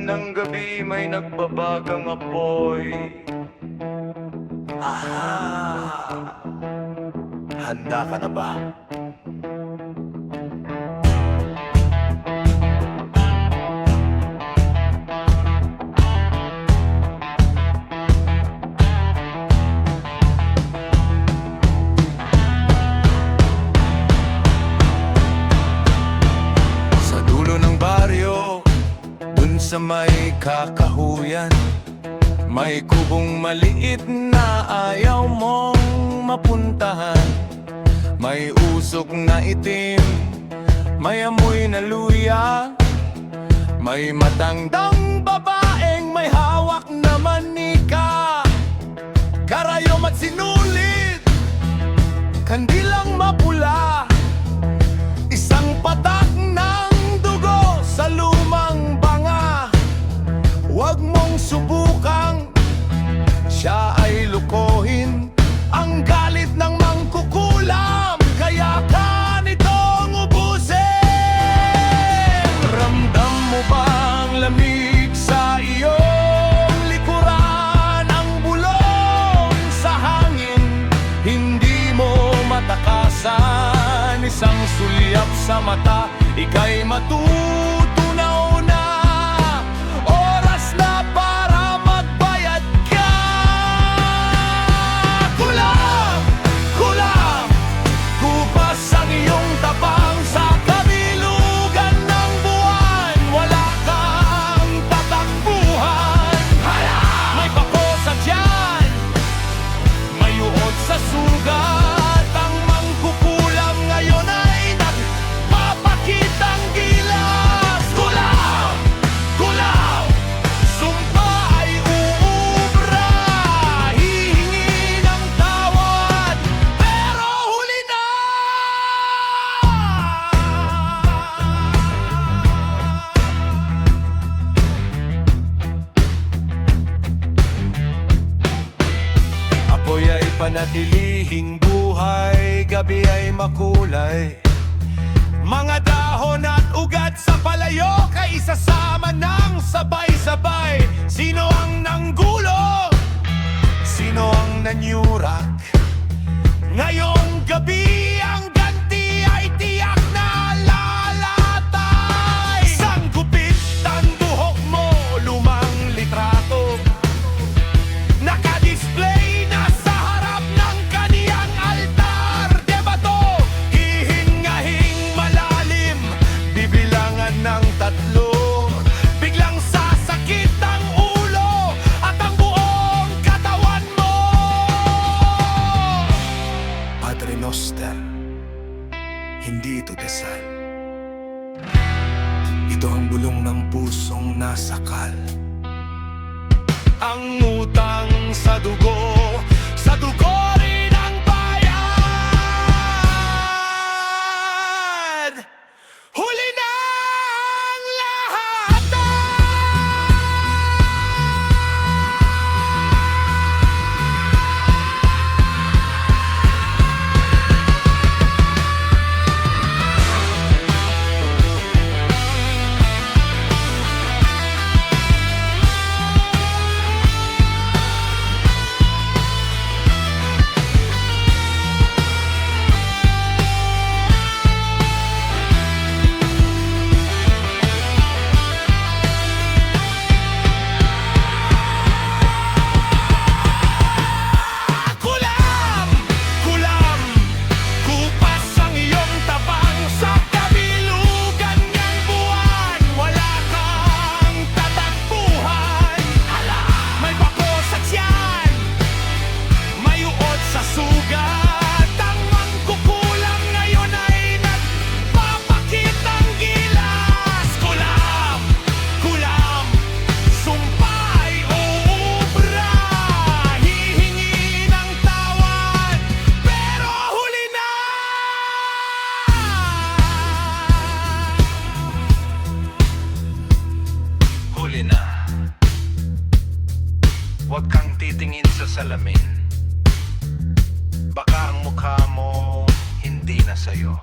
ilalim ng gabi may nagbabagang apoy. Aha! Handa ka na ba? Sa dulo ng baryo, dun sa may kakahuyan, may kubong maliit na ayaw mong mapuntahan. May usok na itim, may amoy na luya, may matandang babaeng may hawak na manika. Karayom at sinulit, kandilang mapula, isang patak ng dugo sa lumang banga. Huwag mong subukang siya ay lukohin, ang galit ng mangkukulam, kaya ka nitong ubusin. Ramdam mo bang lamig sa iyong likuran, ang bulong sa hangin, hindi mo matakasan. Isang sulyap sa mata, ika'y matutunaw na. Oras na para magbayad ka. Kulang, kulang, kupas ang iyong tapang sa kabilugan ng buwan. Wala kang tatakbuhan. May pako sa tiyan, may uod sa sugat. Ang mangkukulam ngayon ay nagpapakitang gilas. Kulang, kulang, sumpa ay uubra. Hihingi ng tawad, pero huli na. Apoy ay panatilihing buhay, gabi ay makulay. Mga dahon at ugat sa palayo kay isasama ng sabay-sabay. Sino ang nanggulo? Sino ang nanyurak? Ngayong gabi ang ganti ay tiyak na lalatay. Sanggupit ang buhok mo, lumang litrato, nakadisplay na sa harap ng kaniyang altar. Debato, hihingahing malalim, bibilangan ng tatlo. Biglang sasakit ang ulo at ang buong katawan mo. Padre Noster, hindi ito dasal. Ito ang bulong ng pusong nasakal. Ang utang sa dugo rin ang bayad. Huli na ang lahat. Kulam, kulam, kupas ang iyong tabang sa kabilugan ng buwan. Wala kang tatakbuhan. May bako sa tiyan, may uod sa sugat. Ang mangkukulam ngayon ay nagpapakitang gilas. Kulam, kulam, sumpa ay uubra. Hihingi ng tawad, pero huli na. Huli na. Huwag kang titingin sa salamin. Baka ang mukha mo hindi na sa'yo.